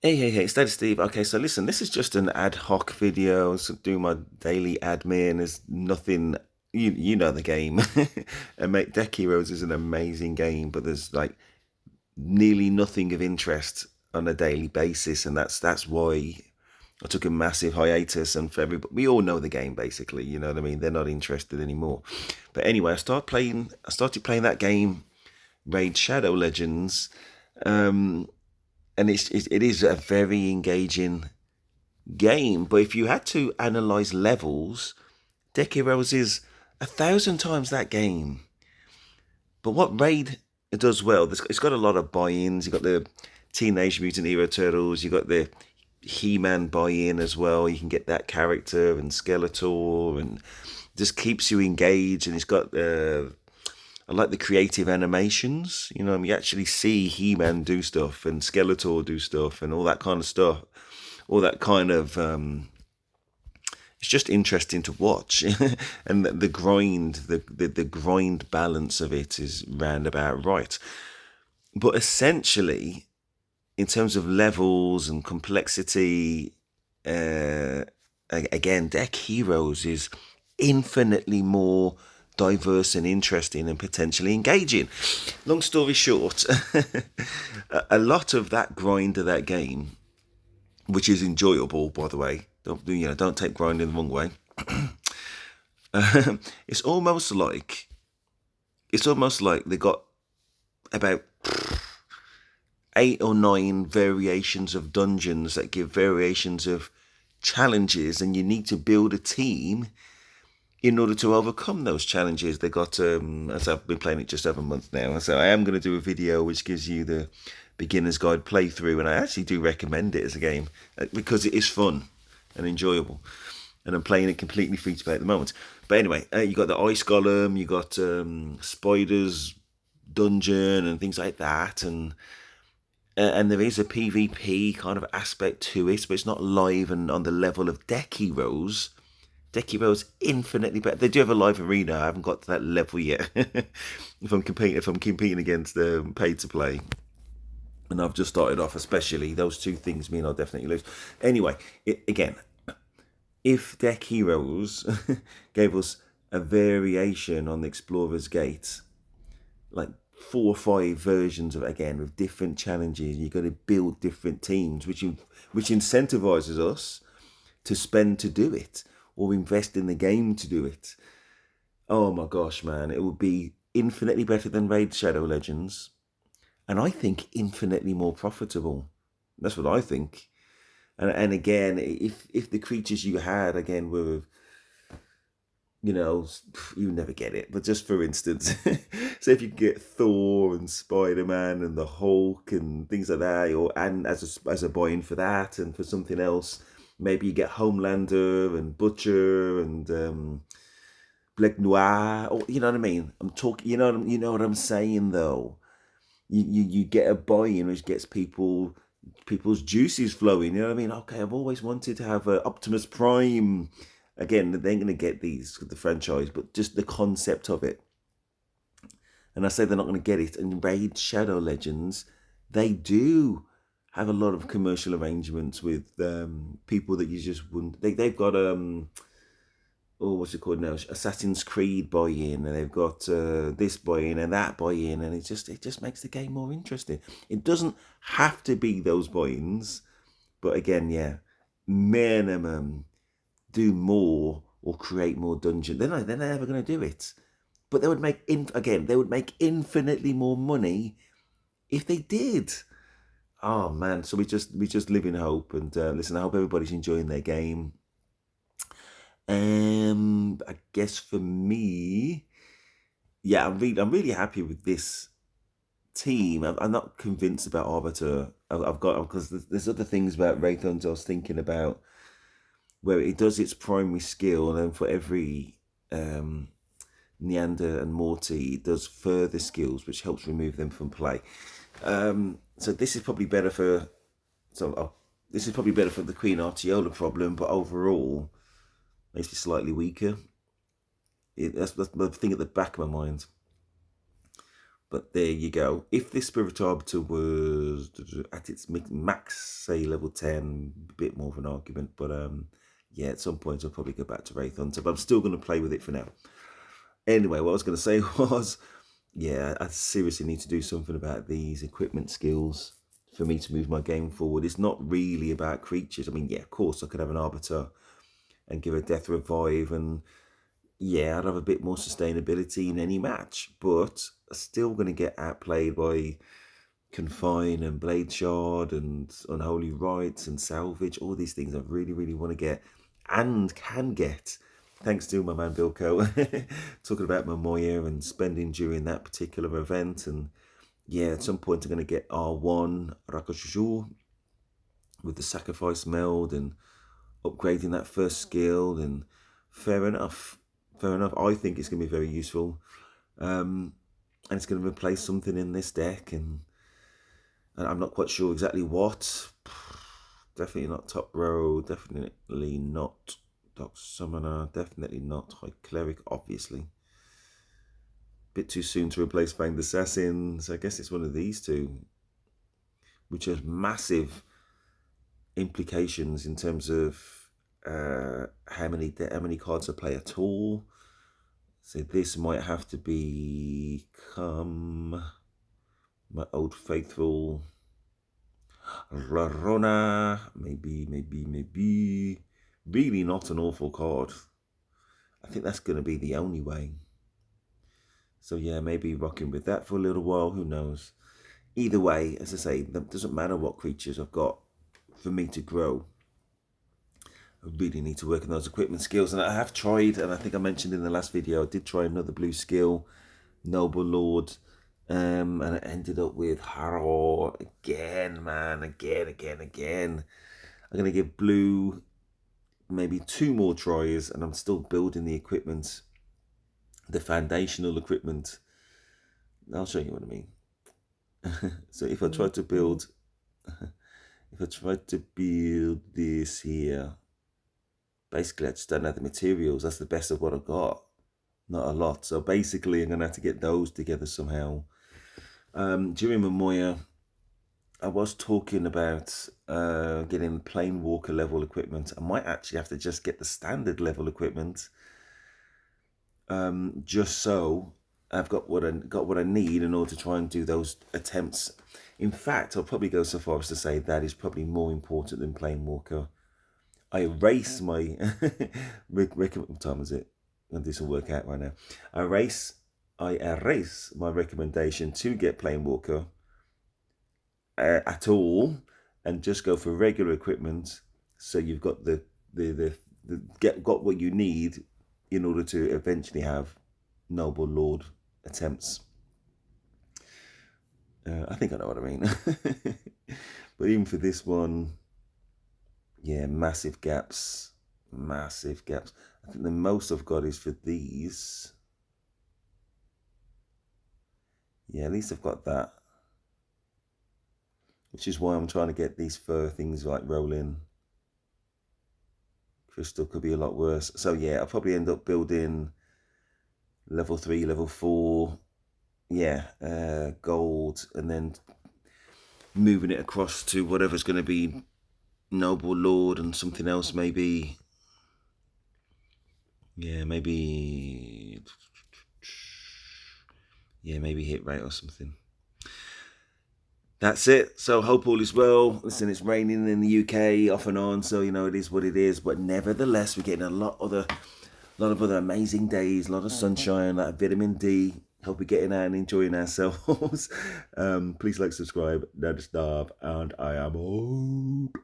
Hey, Steady Steve. Okay, so listen, this is just an ad hoc video. So doing my daily admin. There's nothing, you know the game. And mate, Deck Heroes is an amazing game, but there's like nearly nothing of interest on a daily basis, and that's why I took a massive hiatus. And for everybody, we all know the game basically. You know what I mean? They're not interested anymore. But anyway, I started playing that game, Raid Shadow Legends. Um, and it is a very engaging game. But if you had to analyze levels, Deck Heroes is 1,000 times that game. But what Raid does well, it's got a lot of buy-ins. You got the Teenage Mutant Hero Turtles. You got the He-Man buy-in as well. You can get that character and Skeletor, and just keeps you engaged. And it's got I like the creative animations. You know, you actually see He-Man do stuff and Skeletor do stuff and all that kind of stuff. All that kind of it's just interesting to watch, and the grind, the grind balance of it is roundabout right. But essentially, in terms of levels and complexity, uh, again, Deck Heroes is infinitely more diverse and interesting and potentially engaging. Long story short, a lot of that grind of that game, which is enjoyable, by the way. Don't take grinding the wrong way. It's almost like they got about 8 or 9 variations of dungeons that give variations of challenges, and you need to build a team in order to overcome those challenges. They got as I've been playing it just over a month now, so I am going to do a video which gives you the beginner's guide playthrough, and I actually do recommend it as a game because it is fun and enjoyable. And I'm playing it completely free to play at the moment. But anyway, you got the ice golem, you got spiders dungeon and things like that, and there is a PvP kind of aspect to it, but it's not live and on the level of Deck Heroes. Deck Heroes infinitely better. They do have a live arena. I haven't got to that level yet. If I'm competing against pay to play, and I've just started off, especially those two things mean I'll definitely lose. Anyway, again, if Deck Heroes gave us a variation on the Explorer's Gate, like 4 or 5 versions of it, again with different challenges, you got to build different teams, which incentivizes us to spend to do it or invest in the game to do it. Oh my gosh, man, it would be infinitely better than Raid Shadow Legends, and I think infinitely more profitable. That's what I think. And again, if the creatures you had again were, you know, you never get it, but just for instance, so if you get Thor and Spider-Man and the Hulk and things like that, or and as a buy-in for that, and for something else, maybe you get Homelander and Butcher and Black Noir, or you know what I mean. I'm talking, you know what I'm saying though. You get a buy-in which gets people's juices flowing. You know what I mean? Okay, I've always wanted to have a Optimus Prime. Again, they ain't going to get these with the franchise, but just the concept of it. And I say they're not going to get it. And Raid Shadow Legends, they do have a lot of commercial arrangements with people that you just wouldn't. They've got oh, what's it called now? Assassin's Creed buy-in, and they've got this buy-in and that buy-in, and it just makes the game more interesting. It doesn't have to be those buy-ins, but again, yeah, minimum do more or create more dungeons. They're never going to do it, but they would make infinitely more money if they did. Oh man, so we just live in hope, and listen, I hope everybody's enjoying their game. I guess for me, yeah, I'm really happy with this team. I'm not convinced about Arbiter. I've got because there's other things about Raythons I was thinking about where it does its primary skill, and then for every um, Neander and Morty, it does further skills, which helps remove them from play. So this is probably better for this is probably better for the Queen Artiola problem, but overall makes it slightly weaker. That's the thing at the back of my mind. But there you go. If this Spirit Arbiter was at its max, say level 10, a bit more of an argument. But yeah, at some point I'll probably go back to Wraith Hunter. But I'm still going to play with it for now. Anyway, what I was going to say was, yeah, I seriously need to do something about these equipment skills for me to move my game forward. It's not really about creatures. I mean, yeah, of course I could have an Arbiter and give a Death Revive, and yeah, I'd have a bit more sustainability in any match, but I'm still going to get outplayed by Confine and Blade Shard and Unholy Rites and Salvage, all these things I really, really want to get and can get. Thanks to my man Bilko talking about Momoya and spending during that particular event. And yeah, at some point I'm going to get R1 Rakushu with the Sacrifice Meld and upgrading that first skill. And fair enough. Fair enough. I think it's going to be very useful. And it's going to replace something in this deck. And I'm not quite sure exactly what. Definitely not Top Row. Definitely not Dark Summoner. Definitely not High Cleric, obviously. Bit too soon to replace Fanged Assassin. So I guess it's one of these two, which has massive implications in terms of how many cards I play at all. So this might have to become my old faithful Rarona. Maybe. Really not an awful card. I think that's going to be the only way. So yeah, maybe rocking with that for a little while. Who knows? Either way, as I say, it doesn't matter what creatures I've got for me to grow. I really need to work on those equipment skills. And I have tried, and I think I mentioned in the last video, I did try another blue skill, Noble Lord. And I ended up with Harrow again, man. Again. I'm going to give blue maybe 2 more tries, and I'm still building the equipment, the foundational equipment. I'll show you what I mean. So if I try to build, this here, basically I just don't have the materials. That's the best of what I've got. Not a lot. So basically I'm going to have to get those together somehow. During Momoya, I was talking about getting Planewalker level equipment. I might actually have to just get the standard level equipment, just so I've got what I need in order to try and do those attempts. In fact, I'll probably go so far as to say that is probably more important than Planewalker. I erase my what time is it? I'm gonna do some work out right now. I erase my recommendation to get Planewalker at all, and just go for regular equipment. So you've got got what you need in order to eventually have Noble Lord attempts. I think I know what I mean. But even for this one, yeah, massive gaps. I think the most I've got is for these. Yeah, at least I've got that, which is why I'm trying to get these fur things like rolling. Crystal could be a lot worse. So yeah, I'll probably end up building level 3, level 4, yeah, gold, and then moving it across to whatever's going to be Noble Lord and something else, maybe. Yeah, maybe hit rate or something. That's it. So hope all is well. Listen, it's raining in the UK off and on, so you know it is what it is. But nevertheless, we're getting a lot of other amazing days, a lot of sunshine, like vitamin D. Hope we're getting out and enjoying ourselves. Please like, subscribe, never stop, and I am hope.